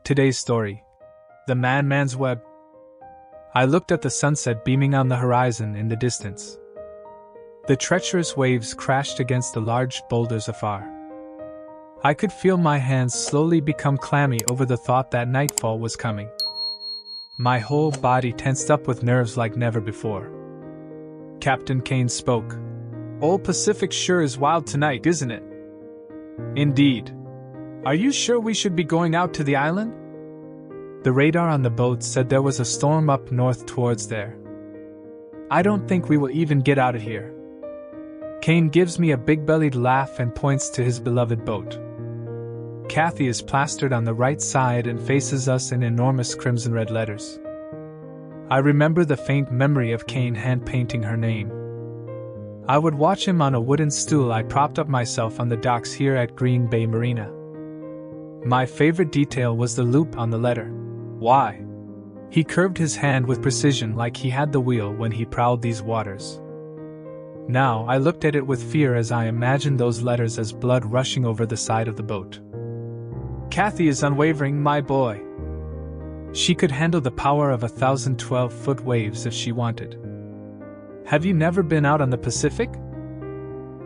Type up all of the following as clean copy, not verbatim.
Today's story: The Madman's Web. I looked at the sunset beaming on the horizon in the distance. The treacherous waves crashed against the large boulders afar. I could feel my hands slowly become clammy over the thought that nightfall was coming. My whole body tensed up with nerves like never before. Captain Kane spoke. "Old Pacific sure is wild tonight, isn't it?" "Indeed. Are you sure we should be going out to the island?" The radar on the boat said there was a storm up north towards there. "I don't think we will even get out of here." Kane gives me a big-bellied laugh and points to his beloved boat. Kathy is plastered on the right side and faces us in enormous crimson-red letters. I remember the faint memory of Kane hand-painting her name. I would watch him on a wooden stool I propped up myself on the docks here at Green Bay Marina. My favorite detail was the loop on the letter Y. He curved his hand with precision like he had the wheel when he prowled these waters. Now I looked at it with fear as I imagined those letters as blood rushing over the side of the boat. Kathy is unwavering, my boy. She could handle the power of 1,012-foot waves if she wanted. Have you never been out on the Pacific?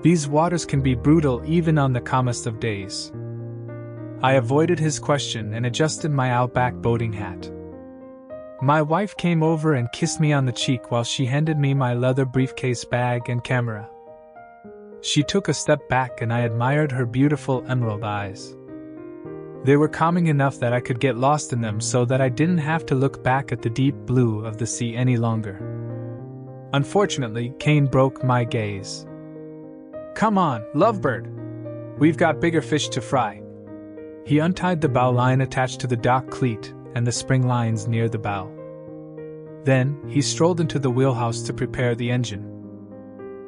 These waters can be brutal even on the calmest of days. I avoided his question and adjusted my Outback boating hat. My wife came over and kissed me on the cheek while she handed me my leather briefcase bag and camera. She took a step back and I admired her beautiful emerald eyes. They were calming enough that I could get lost in them so that I didn't have to look back at the deep blue of the sea any longer. Unfortunately, Kane broke my gaze. "Come on, lovebird. We've got bigger fish to fry." He untied the bow line attached to the dock cleat and the spring lines near the bow. Then, he strolled into the wheelhouse to prepare the engine.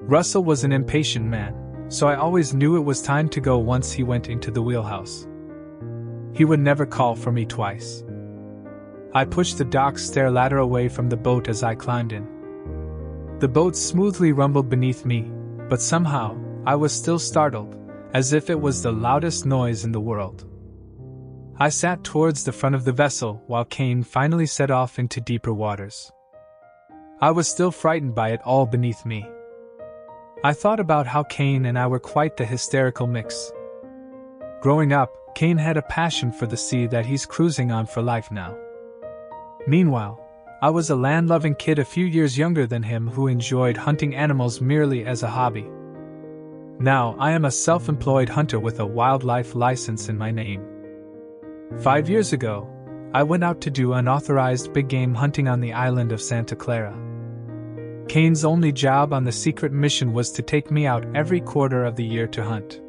Russell was an impatient man, so I always knew it was time to go once he went into the wheelhouse. He would never call for me twice. I pushed the dock stair ladder away from the boat as I climbed in. The boat smoothly rumbled beneath me, but somehow, I was still startled, as if it was the loudest noise in the world. I sat towards the front of the vessel while Kane finally set off into deeper waters. I was still frightened by it all beneath me. I thought about how Kane and I were quite the hysterical mix. Growing up, Kane had a passion for the sea that he's cruising on for life now. Meanwhile, I was a land-loving kid a few years younger than him who enjoyed hunting animals merely as a hobby. Now I am a self-employed hunter with a wildlife license in my name. 5 years ago, I went out to do unauthorized big-game hunting on the island of Santa Clara. Kane's only job on the secret mission was to take me out every quarter of the year to hunt.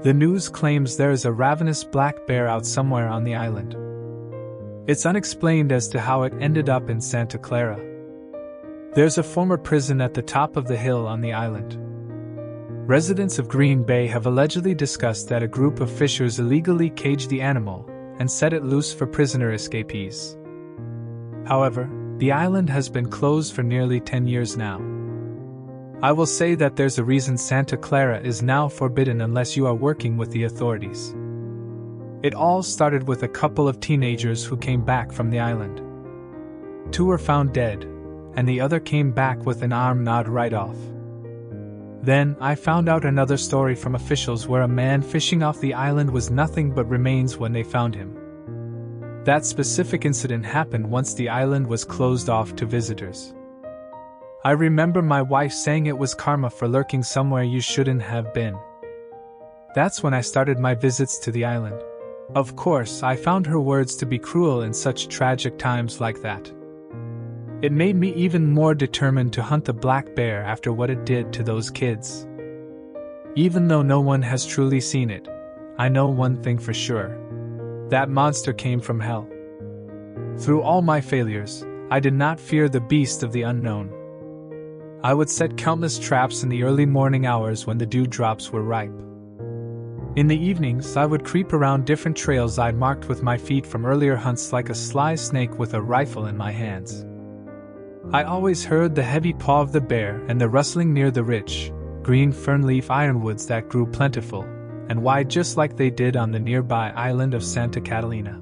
The news claims there is a ravenous black bear out somewhere on the island. It's unexplained as to how it ended up in Santa Clara. There's a former prison at the top of the hill on the island. Residents of Green Bay have allegedly discussed that a group of fishers illegally caged the animal and set it loose for prisoner escapees. However, the island has been closed for nearly 10 years now. I will say that there's a reason Santa Clara is now forbidden unless you are working with the authorities. It all started with a couple of teenagers who came back from the island. 2 were found dead, and the other came back with an arm gnawed right off. Then, I found out another story from officials where a man fishing off the island was nothing but remains when they found him. That specific incident happened once the island was closed off to visitors. I remember my wife saying it was karma for lurking somewhere you shouldn't have been. That's when I started my visits to the island. Of course, I found her words to be cruel in such tragic times like that. It made me even more determined to hunt the black bear after what it did to those kids. Even though no one has truly seen it, I know one thing for sure. That monster came from hell. Through all my failures, I did not fear the beast of the unknown. I would set countless traps in the early morning hours when the dewdrops were ripe. In the evenings, I would creep around different trails I'd marked with my feet from earlier hunts like a sly snake with a rifle in my hands. I always heard the heavy paw of the bear and the rustling near the rich, green fernleaf ironwoods that grew plentiful and wide just like they did on the nearby island of Santa Catalina.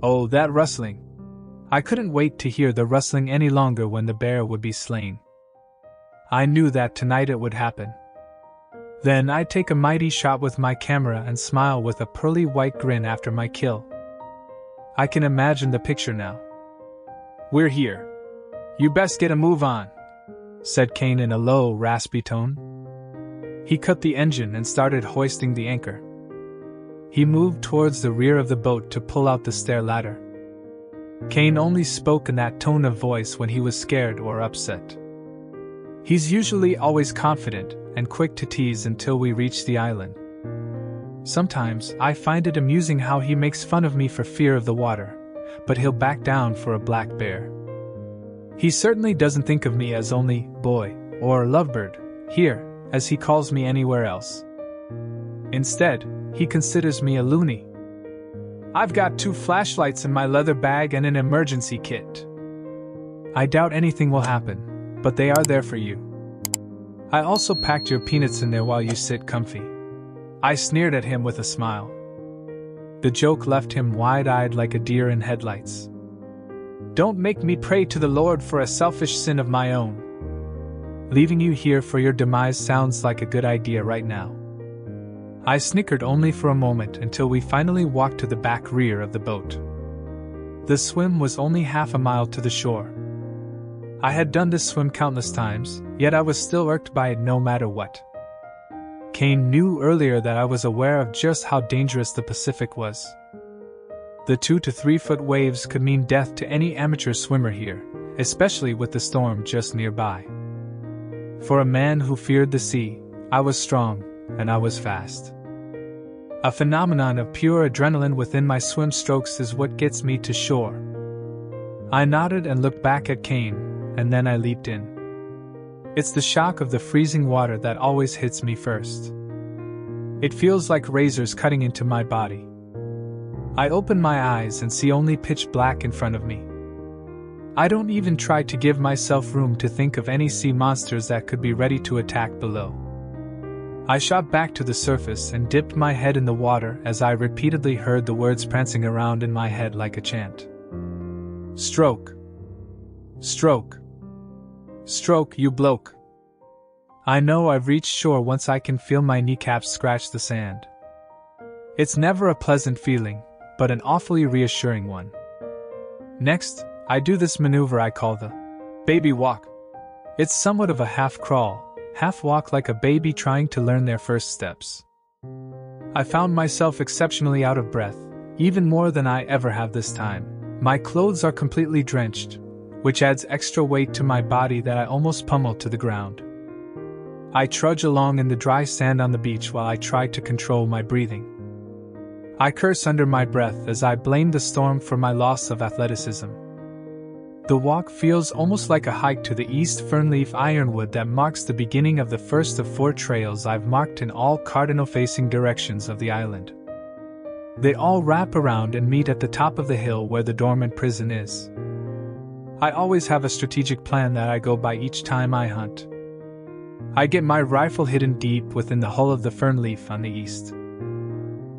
Oh, that rustling! I couldn't wait to hear the rustling any longer when the bear would be slain. I knew that tonight it would happen. Then I'd take a mighty shot with my camera and smile with a pearly white grin after my kill. I can imagine the picture now. "We're here. You best get a move on," said Kane in a low, raspy tone. He cut the engine and started hoisting the anchor. He moved towards the rear of the boat to pull out the stair ladder. Kane only spoke in that tone of voice when he was scared or upset. He's usually always confident and quick to tease until we reach the island. Sometimes I find it amusing how he makes fun of me for fear of the water, but he'll back down for a black bear. He certainly doesn't think of me as only boy or lovebird here, as he calls me anywhere else. Instead, he considers me a loony. I've got 2 flashlights in my leather bag and an emergency kit. I doubt anything will happen, but they are there for you. I also packed your peanuts in there while you sit comfy. I sneered at him with a smile. The joke left him wide-eyed like a deer in headlights. Don't make me pray to the Lord for a selfish sin of my own. Leaving you here for your demise sounds like a good idea right now. I snickered only for a moment until we finally walked to the back rear of the boat. The swim was only half a mile to the shore. I had done this swim countless times, yet I was still irked by it no matter what. Kane knew earlier that I was aware of just how dangerous the Pacific was. The 2 to 3 foot waves could mean death to any amateur swimmer here, especially with the storm just nearby. For a man who feared the sea, I was strong, and I was fast. A phenomenon of pure adrenaline within my swim strokes is what gets me to shore. I nodded and looked back at Kane, and then I leaped in. It's the shock of the freezing water that always hits me first. It feels like razors cutting into my body. I open my eyes and see only pitch black in front of me. I don't even try to give myself room to think of any sea monsters that could be ready to attack below. I shot back to the surface and dipped my head in the water as I repeatedly heard the words prancing around in my head like a chant. Stroke. Stroke. Stroke, you bloke. I know I've reached shore once I can feel my kneecaps scratch the sand. It's never a pleasant feeling, but an awfully reassuring one. Next, I do this maneuver I call the baby walk. It's somewhat of a half crawl, half walk like a baby trying to learn their first steps. I found myself exceptionally out of breath, even more than I ever have this time. My clothes are completely drenched, which adds extra weight to my body that I almost pummel to the ground. I trudge along in the dry sand on the beach while I try to control my breathing. I curse under my breath as I blame the storm for my loss of athleticism. The walk feels almost like a hike to the East Fernleaf Ironwood that marks the beginning of the first of 4 trails I've marked in all cardinal-facing directions of the island. They all wrap around and meet at the top of the hill where the dormant prison is. I always have a strategic plan that I go by each time I hunt. I get my rifle hidden deep within the hull of the Fernleaf on the east.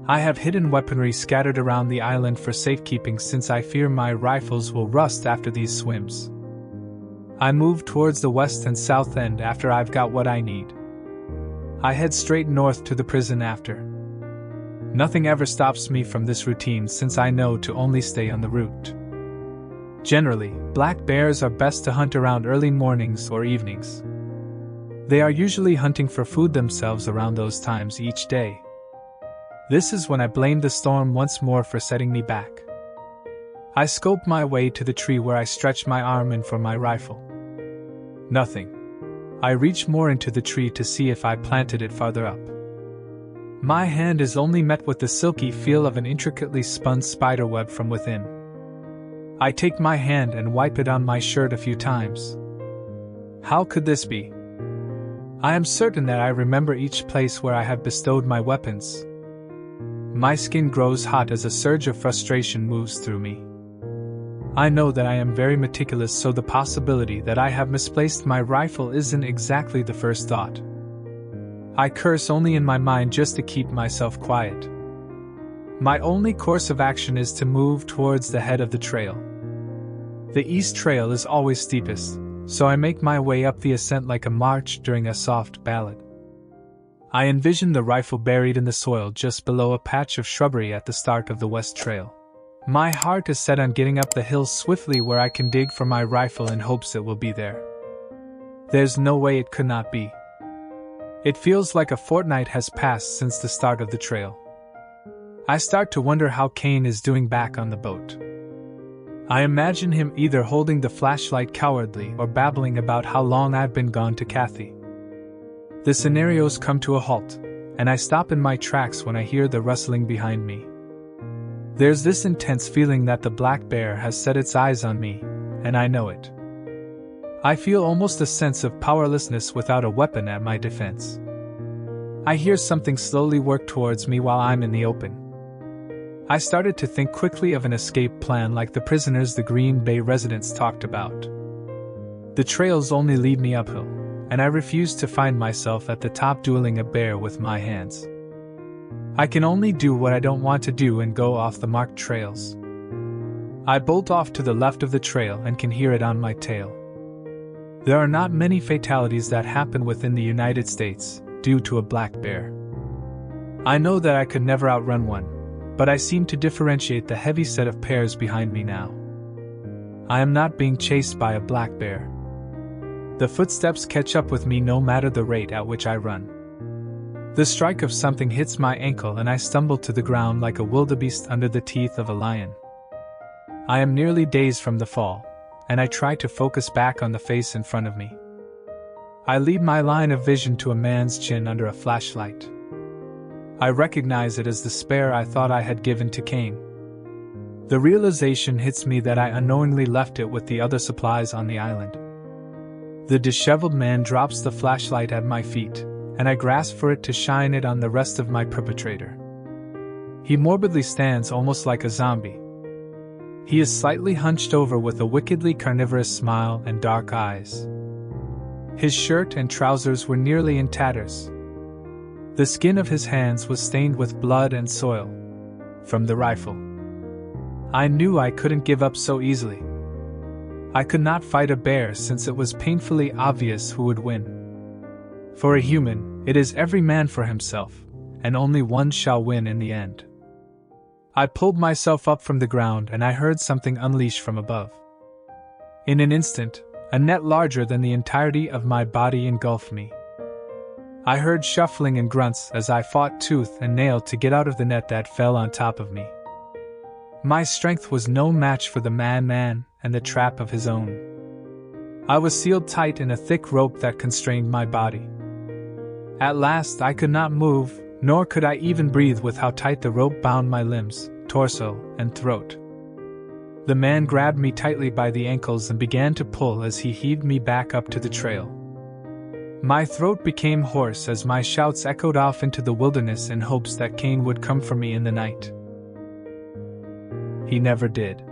I have hidden weaponry scattered around the island for safekeeping since I fear my rifles will rust after these swims. I move towards the west and south end after I've got what I need. I head straight north to the prison after. Nothing ever stops me from this routine since I know to only stay on the route. Generally, black bears are best to hunt around early mornings or evenings. They are usually hunting for food themselves around those times each day. This is when I blame the storm once more for setting me back. I scope my way to the tree where I stretch my arm in for my rifle. Nothing. I reach more into the tree to see if I planted it farther up. My hand is only met with the silky feel of an intricately spun spiderweb from within. I take my hand and wipe it on my shirt a few times. How could this be? I am certain that I remember each place where I have bestowed my weapons. My skin grows hot as a surge of frustration moves through me. I know that I am very meticulous, so the possibility that I have misplaced my rifle isn't exactly the first thought. I curse only in my mind just to keep myself quiet. My only course of action is to move towards the head of the trail. The east trail is always steepest, so I make my way up the ascent like a march during a soft ballad. I envision the rifle buried in the soil just below a patch of shrubbery at the start of the west trail. My heart is set on getting up the hill swiftly where I can dig for my rifle in hopes it will be there. There's no way it could not be. It feels like a fortnight has passed since the start of the trail. I start to wonder how Kane is doing back on the boat. I imagine him either holding the flashlight cowardly or babbling about how long I've been gone to Kathy. The scenarios come to a halt, and I stop in my tracks when I hear the rustling behind me. There's this intense feeling that the black bear has set its eyes on me, and I know it. I feel almost a sense of powerlessness without a weapon at my defense. I hear something slowly work towards me while I'm in the open. I started to think quickly of an escape plan like the prisoners the Green Bay residents talked about. The trails only lead me uphill, and I refuse to find myself at the top dueling a bear with my hands. I can only do what I don't want to do and go off the marked trails. I bolt off to the left of the trail and can hear it on my tail. There are not many fatalities that happen within the United States due to a black bear. I know that I could never outrun one, but I seem to differentiate the heavy set of pears behind me now. I am not being chased by a black bear. The footsteps catch up with me no matter the rate at which I run. The strike of something hits my ankle and I stumble to the ground like a wildebeest under the teeth of a lion. I am nearly dazed from the fall, and I try to focus back on the face in front of me. I lead my line of vision to a man's chin under a flashlight. I recognize it as the spare I thought I had given to Kane. The realization hits me that I unknowingly left it with the other supplies on the island. The disheveled man drops the flashlight at my feet, and I grasp for it to shine it on the rest of my perpetrator. He morbidly stands almost like a zombie. He is slightly hunched over with a wickedly carnivorous smile and dark eyes. His shirt and trousers were nearly in tatters. The skin of his hands was stained with blood and soil from the rifle. I knew I couldn't give up so easily. I could not fight a bear since it was painfully obvious who would win. For a human, it is every man for himself, and only one shall win in the end. I pulled myself up from the ground and I heard something unleash from above. In an instant, a net larger than the entirety of my body engulfed me. I heard shuffling and grunts as I fought tooth and nail to get out of the net that fell on top of me. My strength was no match for the madman and the trap of his own. I was sealed tight in a thick rope that constrained my body. At last I could not move, nor could I even breathe with how tight the rope bound my limbs, torso, and throat. The man grabbed me tightly by the ankles and began to pull as he heaved me back up to the trail. My throat became hoarse as my shouts echoed off into the wilderness in hopes that Kane would come for me in the night. He never did.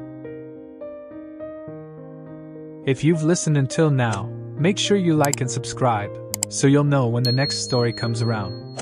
If you've listened until now, make sure you like and subscribe, so you'll know when the next story comes around.